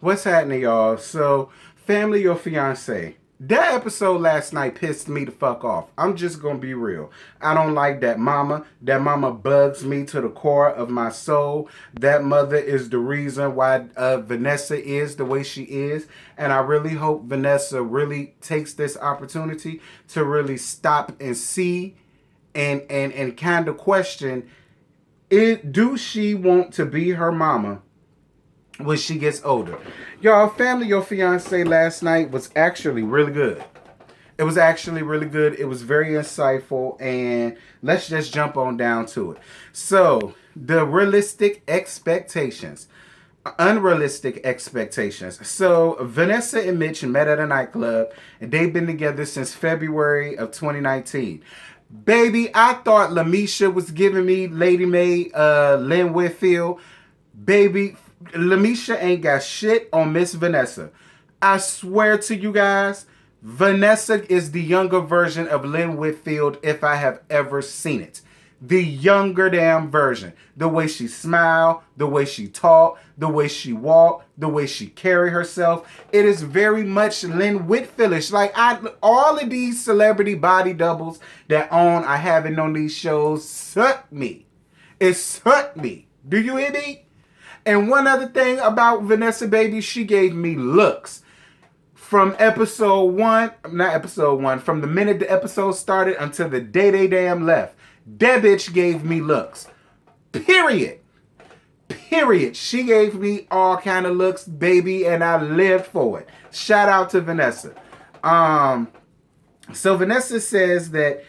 What's happening, y'all? So, Family or Fiance. That episode last night pissed me the fuck off. I'm just gonna be real. I don't like that mama. That mama bugs me to the core of my soul. That mother is the reason why Vanessa is the way she is. And I really hope Vanessa really takes this opportunity to really stop and see and kind of question do she want to be her mama when she gets older? Y'all, Family Your Fiance last night was actually really good. It was actually really good. It was very insightful, and let's just jump on down to it. So, the realistic expectations. Unrealistic expectations. So, Vanessa and Mitch met at a nightclub, and they've been together since February of 2019. Baby, I thought Lamisha was giving me Lady Mae, Lynn Whitfield. Baby, Lamisha ain't got shit on Miss Vanessa. I swear to you guys, Vanessa is the younger version of Lynn Whitfield if I have ever seen it. The younger damn version. The way she smile, the way she talk, the way she walk, the way she carry herself. It is very much Lynn Whitfieldish. Like all of these celebrity body doubles that I having on these shows suck me. It sucked me. Do you hear me? And one other thing about Vanessa, baby, she gave me looks. From episode one, not episode one, from the minute the episode started until the day they damn left. That bitch gave me looks. Period. Period. She gave me all kind of looks, baby, and I lived for it. Shout out to Vanessa. So Vanessa says that,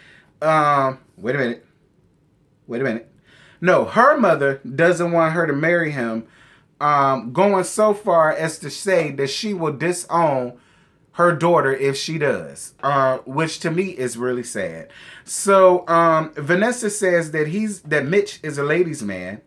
wait a minute. No, her mother doesn't want her to marry him, going so far as to say that she will disown her daughter if she does, which to me is really sad. So Vanessa says that Mitch is a ladies' man,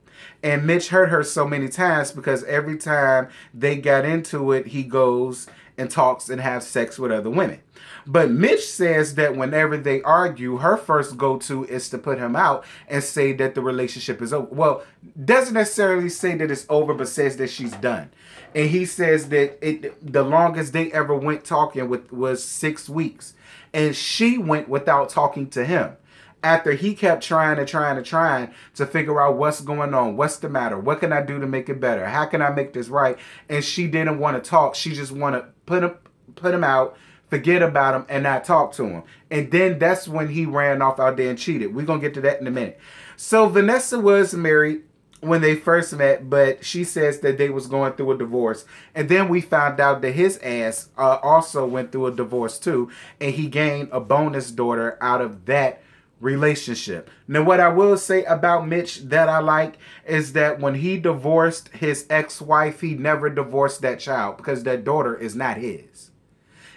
and Mitch hurt her so many times because every time they got into it, he goes and talks and has sex with other women. But Mitch says that whenever they argue, her first go-to is to put him out and say that the relationship is over. Well, doesn't necessarily say that it's over, but says that she's done. And he says that the longest they ever went talking was 6 weeks. And she went without talking to him. After he kept trying to figure out what's going on, what's the matter, what can I do to make it better, how can I make this right? And she didn't want to talk. She just want to put him out, forget about him, and not talk to him. And then that's when he ran off out there and cheated. We're going to get to that in a minute. So Vanessa was married when they first met, but she says that they was going through a divorce. And then we found out that his ass also went through a divorce too, and he gained a bonus daughter out of that relationship. Now, what I will say about Mitch that I like is that when he divorced his ex-wife, he never divorced that child because that daughter is not his.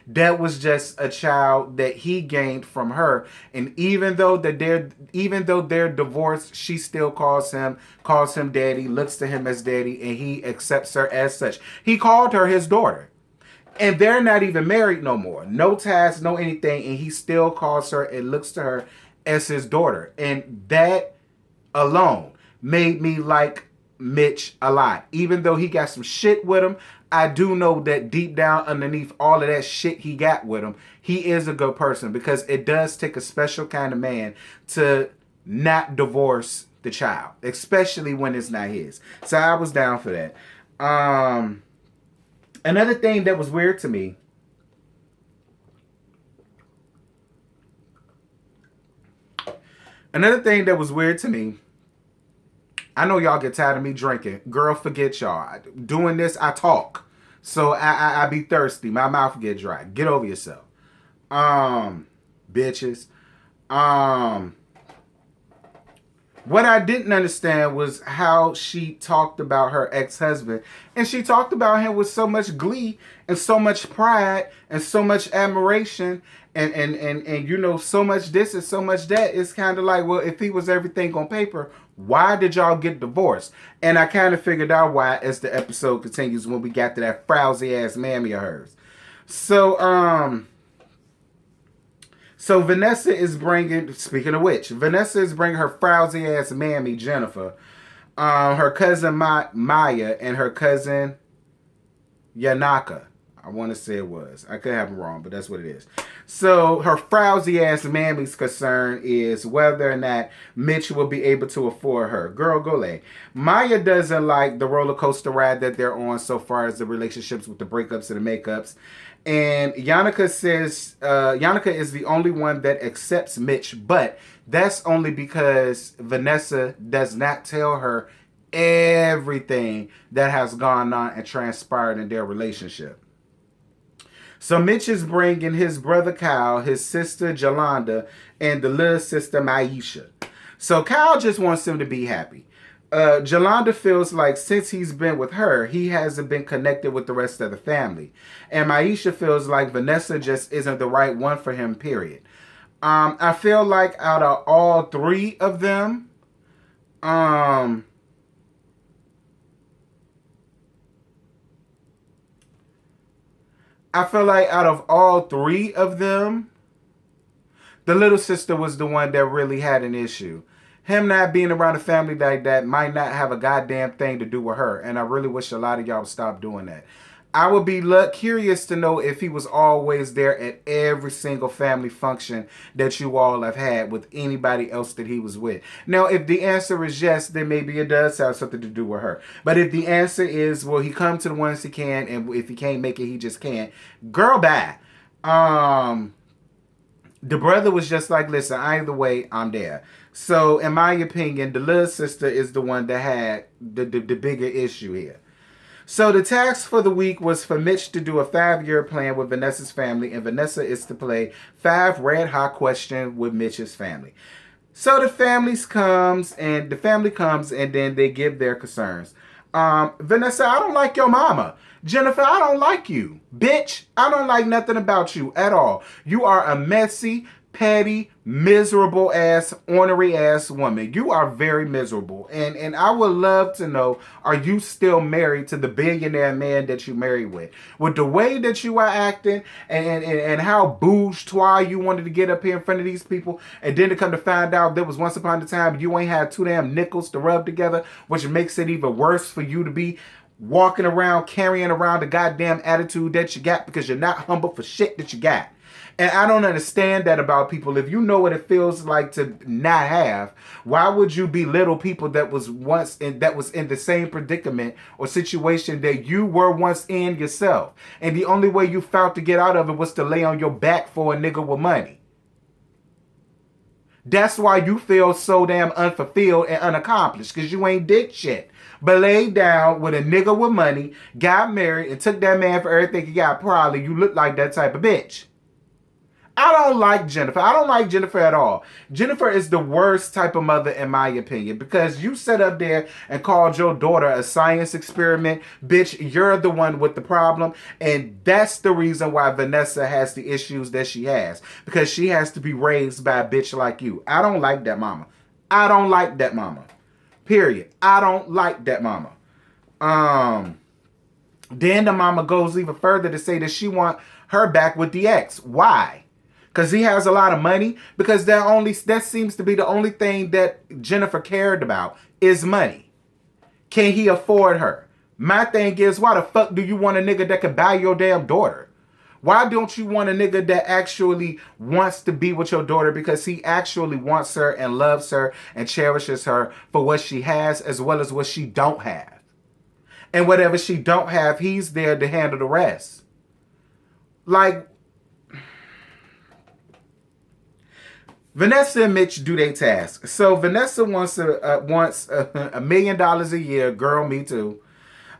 That was just a child that he gained from her, and even though they're divorced, she still calls him daddy, looks to him as daddy, and he accepts her as such. He called her his daughter, and they're not even married no more, no ties, no anything, and he still calls her and looks to her as his daughter, and that alone made me like Mitch a lot. Even though he got some shit with him, I do know that deep down underneath all of that shit he got with him, he is a good person, because it does take a special kind of man to not divorce the child, especially when it's not his. So I was down for that. Another thing that was weird to me, I know y'all get tired of me drinking. Girl, forget y'all. Doing this, I talk. So I be thirsty. My mouth get dry. Get over yourself. Bitches. What I didn't understand was how she talked about her ex-husband. And she talked about him with so much glee and so much pride and so much admiration and you know, so much this and so much that. It's kind of like, well, if he was everything on paper, why did y'all get divorced? And I kind of figured out why as the episode continues when we got to that frowsy ass mammy of hers. So Vanessa is bringing, speaking of which, Vanessa is bringing her frowsy ass mammy, Jennifer, her cousin Maya, and her cousin Yanaka. I want to say it was. I could have it wrong, but that's what it is. So her frowsy ass mammy's concern is whether or not Mitch will be able to afford her. Girl, go lay. Maya doesn't like the roller coaster ride that they're on so far as the relationships with the breakups and the makeups. And Yannicka says Yannicka is the only one that accepts Mitch, but that's only because Vanessa does not tell her everything that has gone on and transpired in their relationship. So Mitch is bringing his brother Kyle, his sister Jolanda, and the little sister Maisha. So Kyle just wants him to be happy. Jolanda feels like since he's been with her, he hasn't been connected with the rest of the family. And Maisha feels like Vanessa just isn't the right one for him, period. I feel like out of all three of them, I feel like out of all three of them, the little sister was the one that really had an issue. Him not being around a family like that might not have a goddamn thing to do with her. And I really wish a lot of y'all would stop doing that. I would be curious to know if he was always there at every single family function that you all have had with anybody else that he was with. Now, if the answer is yes, then maybe it does have something to do with her. But if the answer is, well, he come to the ones he can, and if he can't make it, he just can't. Girl, bye. The brother was just like, listen, either way, I'm there. So, in my opinion, the little sister is the one that had the bigger issue here. So the task for the week was for Mitch to do a 5-year plan with Vanessa's family, and Vanessa is to play 5 red hot questions with Mitch's family. So the family comes, and then they give their concerns. Vanessa, I don't like your mama. Jennifer, I don't like you. Bitch, I don't like nothing about you at all. You are a messy, petty, miserable ass, ornery ass woman. You are very miserable. And I would love to know, are you still married to the billionaire man that you married with? With the way that you are acting and how bourgeois you wanted to get up here in front of these people, and then to come to find out there was once upon a time you ain't had 2 damn nickels to rub together, which makes it even worse for you to be walking around, carrying around the goddamn attitude that you got because you're not humble for shit that you got. And I don't understand that about people. If you know what it feels like to not have, why would you belittle people that was in the same predicament or situation that you were once in yourself? And the only way you felt to get out of it was to lay on your back for a nigga with money. That's why you feel so damn unfulfilled and unaccomplished, because you ain't did shit. But laid down with a nigga with money, got married, and took that man for everything he got. Probably you look like that type of bitch. I don't like Jennifer. I don't like Jennifer at all. Jennifer is the worst type of mother in my opinion, because you sat up there and called your daughter a science experiment. Bitch, you're the one with the problem. And that's the reason why Vanessa has the issues that she has, because she has to be raised by a bitch like you. I don't like that mama. I don't like that mama. Period. I don't like that mama. Then the mama goes even further to say that she want her back with the ex. Why? Because he has a lot of money? Because that seems to be the only thing that Jennifer cared about is money. Can he afford her? My thing is, why the fuck do you want a nigga that could buy your damn daughter? Why don't you want a nigga that actually wants to be with your daughter because he actually wants her and loves her and cherishes her for what she has as well as what she don't have? And whatever she don't have, he's there to handle the rest. Like, Vanessa and Mitch do their task. So Vanessa wants $1 million a year. Girl, me too.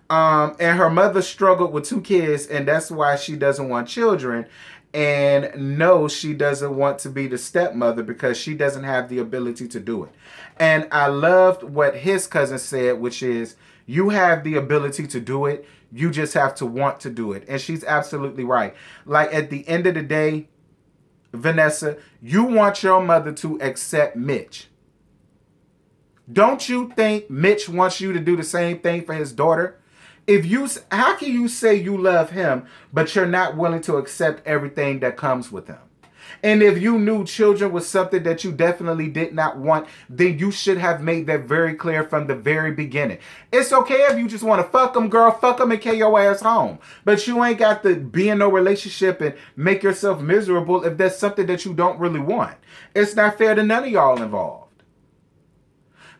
And her mother struggled with 2 kids, and that's why she doesn't want children. And no, she doesn't want to be the stepmother because she doesn't have the ability to do it. And I loved what his cousin said, which is, you have the ability to do it. You just have to want to do it. And she's absolutely right. Like, at the end of the day, Vanessa, you want your mother to accept Mitch. Don't you think Mitch wants you to do the same thing for his daughter? How can you say you love him, but you're not willing to accept everything that comes with him? And if you knew children was something that you definitely did not want, then you should have made that very clear from the very beginning. It's okay if you just want to fuck them, girl, fuck them and carry your ass home. But you ain't got to be in no relationship and make yourself miserable if that's something that you don't really want. It's not fair to none of y'all involved.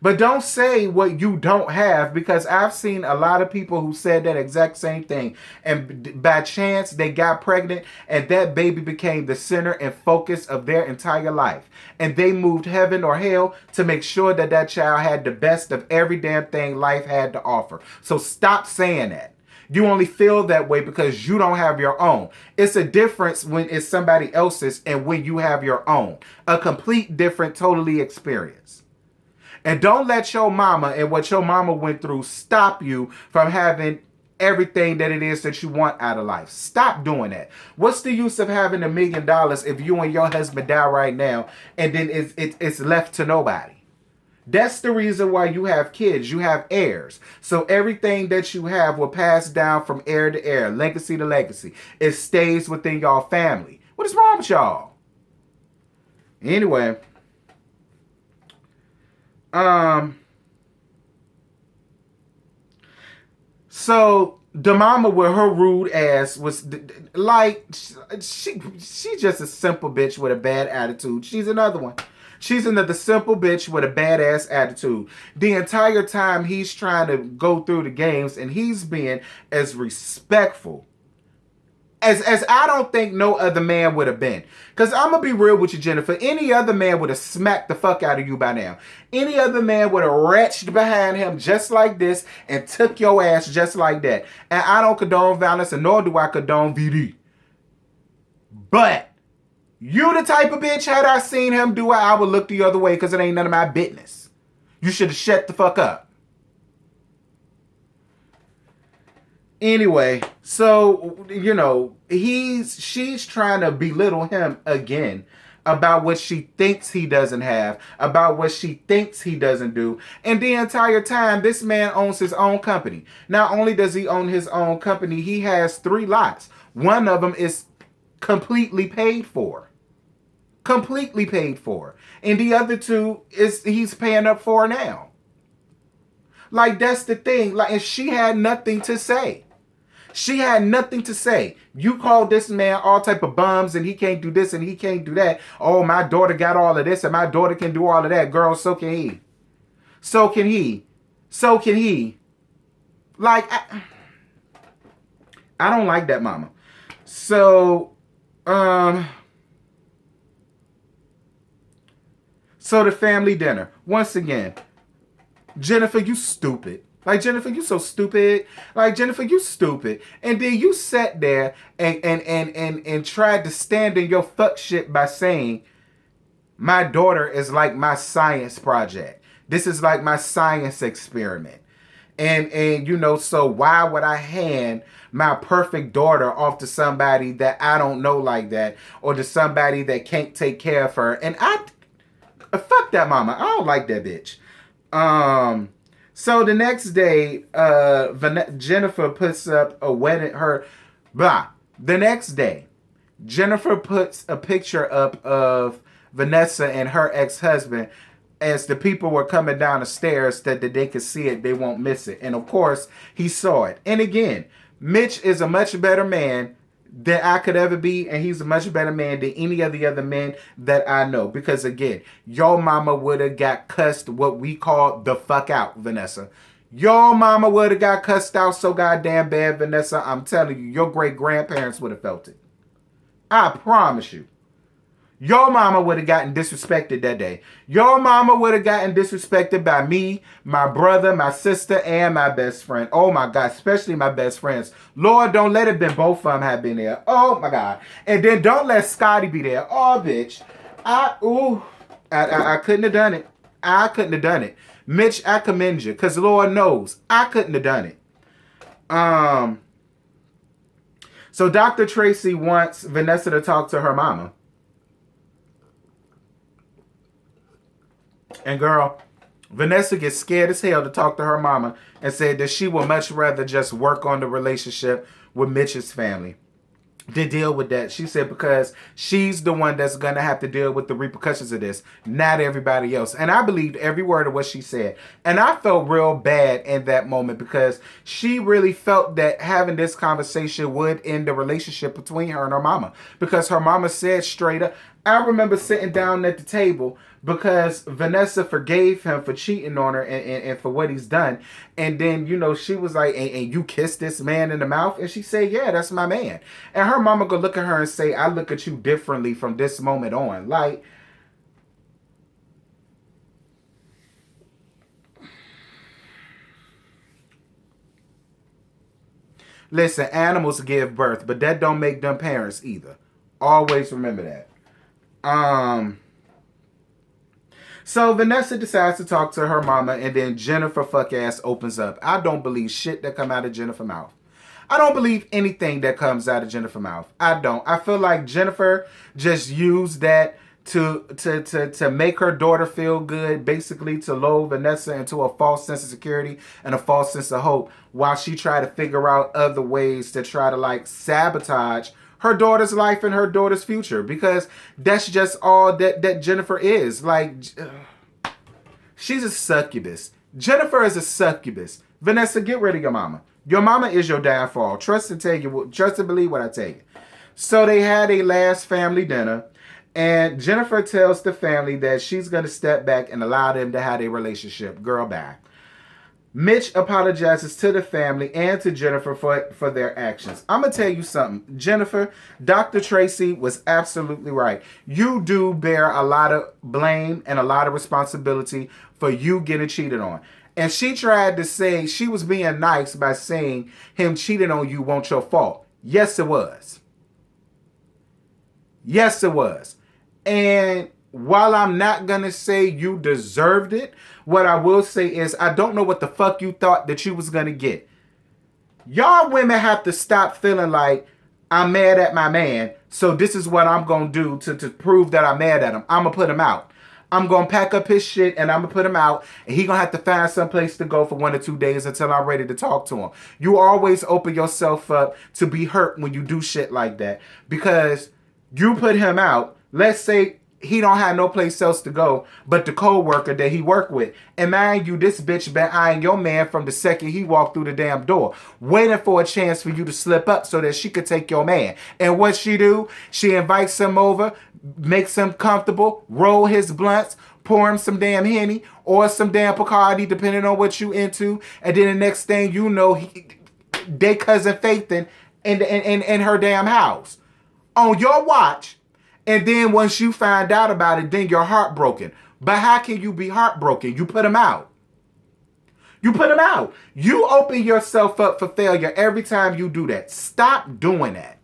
But don't say what you don't have, because I've seen a lot of people who said that exact same thing. And by chance, they got pregnant and that baby became the center and focus of their entire life. And they moved heaven or hell to make sure that that child had the best of every damn thing life had to offer. So stop saying that. You only feel that way because you don't have your own. It's a difference when it's somebody else's and when you have your own. A complete different, totally experience. And don't let your mama and what your mama went through stop you from having everything that it is that you want out of life. Stop doing that. What's the use of having $1 million if you and your husband die right now and then it's left to nobody? That's the reason why you have kids. You have heirs. So everything that you have will pass down from heir to heir, legacy to legacy. It stays within your family. What is wrong with y'all? Anyway. So the mama with her rude ass was like, she just a simple bitch with a bad attitude. She's another one. She's another simple bitch with a badass attitude. The entire time he's trying to go through the games and he's being as respectful as I don't think no other man would have been. Because I'm going to be real with you, Jennifer. Any other man would have smacked the fuck out of you by now. Any other man would have retched behind him just like this and took your ass just like that. And I don't condone violence, and nor do I condone VD. But you the type of bitch, had I seen him do it, I would look the other way because it ain't none of my business. You should have shut the fuck up. Anyway, so, you know, she's trying to belittle him again about what she thinks he doesn't have, about what she thinks he doesn't do. And the entire time, this man owns his own company. Not only does he own his own company, he has 3 lots. One of them is completely paid for. Completely paid for. And the other 2 he's paying up for now. Like, that's the thing. Like, and she had nothing to say. She had nothing to say. You call this man all type of bums and he can't do this and he can't do that. Oh, my daughter got all of this and my daughter can do all of that. Girl, so can he. So can he. So can he. Like, I don't like that mama. So, so the family dinner. Once again, Jennifer, you stupid. Like, Jennifer, you so stupid. Like, Jennifer, you stupid. And then you sat there and tried to stand in your fuck shit by saying, my daughter is like my science project. This is like my science experiment. And you know, so why would I hand my perfect daughter off to somebody that I don't know like that, or to somebody that can't take care of her? And fuck that mama. I don't like that bitch. So the next day, Jennifer puts up a wedding, The next day, Jennifer puts a picture up of Vanessa and her ex-husband as the people were coming down the stairs that they could see it, they won't miss it. And of course, he saw it. And again, Mitch is a much better man than I could ever be, and he's a much better man than any of the other men that I know. Because again, your mama would have got cussed what we call the fuck out, Vanessa. Your mama would have got cussed out so goddamn bad, Vanessa. I'm telling you, your great grandparents would have felt it. I promise you. Your mama would have gotten disrespected that day. Your mama would have gotten disrespected by me, my brother, my sister, and my best friend. Oh my God, especially my best friends. Lord, don't let it be both of them have been there. Oh my God. And then don't let Scotty be there. Oh, bitch. I couldn't have done it. I couldn't have done it. Mitch, I commend you, because Lord knows, I couldn't have done it. So Dr. Tracy wants Vanessa to talk to her mama. And girl, Vanessa gets scared as hell to talk to her mama and said that she would much rather just work on the relationship with Mitch's family. to deal with that. She said because she's the one that's gonna have to deal with the repercussions of this, not everybody else. And I believed every word of what she said. And I felt real bad in that moment because she really felt that having this conversation would end the relationship between her and her mama. Because her mama said straight up, I remember sitting down at the table because Vanessa forgave him for cheating on her and for what he's done. And then, she was like, and you kissed this man in the mouth? And she said, yeah, that's my man. And her mama go look at her and say, I look at you differently from this moment on. Like, listen, animals give birth, but that don't make them parents either. Always remember that. So Vanessa decides to talk to her mama, and then Jennifer fuck ass opens up. I don't believe shit that come out of Jennifer's mouth. I don't believe anything that comes out of Jennifer's mouth. I don't. I feel like Jennifer just used that to make her daughter feel good, basically to lull Vanessa into a false sense of security and a false sense of hope, while she tried to figure out other ways to try to like sabotage her daughter's life and her daughter's future, because that's just all that Jennifer is. Like, she's a succubus. Jennifer is a succubus. Vanessa, get rid of your mama. Your mama is your downfall. Trust and believe what I tell you. So they had a last family dinner, and Jennifer tells the family that she's going to step back and allow them to have a relationship. Girl, bye. Mitch apologizes to the family and to Jennifer for their actions. I'm going to tell you something. Jennifer, Dr. Tracy was absolutely right. You do bear a lot of blame and a lot of responsibility for you getting cheated on. And she tried to say she was being nice by saying him cheating on you wasn't your fault. Yes, it was. Yes, it was. And while I'm not going to say you deserved it, what I will say is I don't know what the fuck you thought that you was going to get. Y'all women have to stop feeling like I'm mad at my man, so this is what I'm going to do to prove that I'm mad at him. I'm going to put him out. I'm going to pack up his shit and I'm going to put him out, and he going to have to find some place to go for 1 or 2 days until I'm ready to talk to him. You always open yourself up to be hurt when you do shit like that, because you put him out. Let's say he don't have no place else to go but the co-worker that he worked with. And mind you, this bitch been eyeing your man from the second he walked through the damn door, waiting for a chance for you to slip up so that she could take your man. And what she do? She invites him over, makes him comfortable, roll his blunts, pour him some damn Henny or some damn Bacardi, depending on what you into. And then the next thing you know, they cousin Faithin in her damn house on your watch. And then once you find out about it, then you're heartbroken. But how can you be heartbroken? You put him out. You put him out. You open yourself up for failure every time you do that. Stop doing that.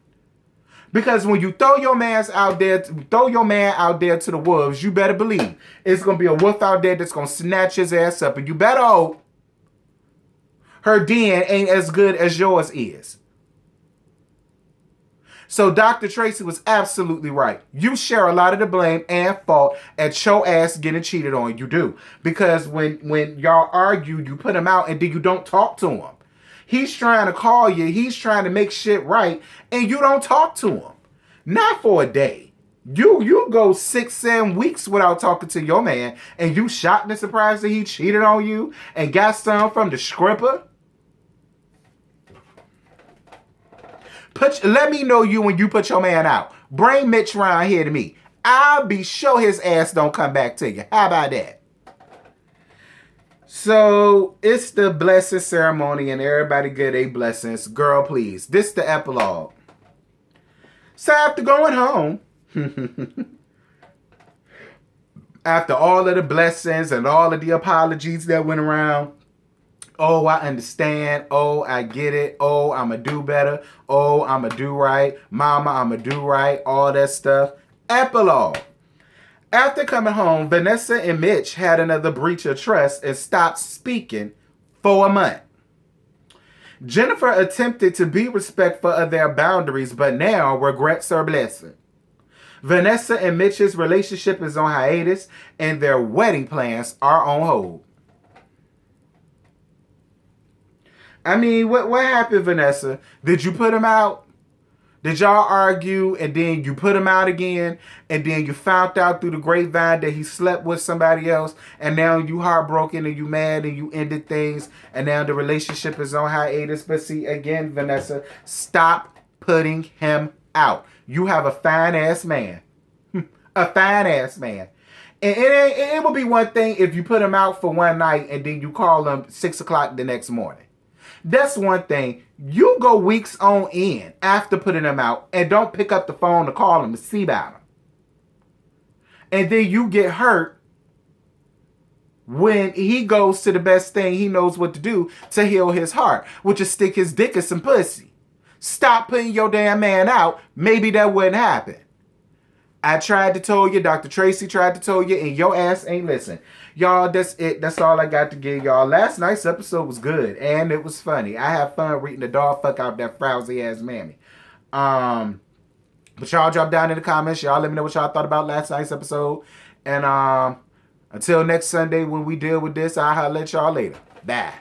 Because when you throw your man out there to the wolves, you better believe it's going to be a wolf out there that's going to snatch his ass up. And you better hope her den ain't as good as yours is. So Dr. Tracy was absolutely right. You share a lot of the blame and fault at your ass getting cheated on. You do. Because when y'all argue, you put him out and then you don't talk to him. He's trying to call you. He's trying to make shit right. And you don't talk to him. Not for a day. You go 6-7 weeks without talking to your man. And you shocked and surprised that he cheated on you and got some from the scripper. Let me know you when you put your man out. Bring Mitch around here to me. I'll be sure his ass don't come back to you. How about that? So it's the blessing ceremony and everybody get their blessings. Girl, please. This the epilogue. So after going home, after all of the blessings and all of the apologies that went around, oh, I understand. Oh, I get it. Oh, I'ma do better. Oh, I'ma do right. Mama, I'ma do right. All that stuff. Epilogue. After coming home, Vanessa and Mitch had another breach of trust and stopped speaking for a month. Jennifer attempted to be respectful of their boundaries, but now regrets her blessing. Vanessa and Mitch's relationship is on hiatus, and their wedding plans are on hold. I mean, what happened, Vanessa? Did you put him out? Did y'all argue and then you put him out again and then you found out through the grapevine that he slept with somebody else and now you heartbroken and you mad and you ended things and now the relationship is on hiatus? But see, again, Vanessa, stop putting him out. You have a fine-ass man. A fine-ass man. And it would be one thing if you put him out for one night and then you call him 6 o'clock the next morning. That's one thing. You go weeks on end after putting him out and don't pick up the phone to call him to see about him. And then you get hurt when he goes to the best thing he knows what to do to heal his heart, which is stick his dick in some pussy. Stop putting your damn man out. Maybe that wouldn't happen. I tried to tell you, Dr. Tracy tried to tell you, and your ass ain't listen. Y'all, that's it. That's all I got to give y'all. Last night's episode was good, and it was funny. I had fun reading the dog fuck out that frowsy ass mammy. But y'all drop down in the comments. Y'all let me know what y'all thought about last night's episode. And until next Sunday when we deal with this, I'll holler at y'all later. Bye.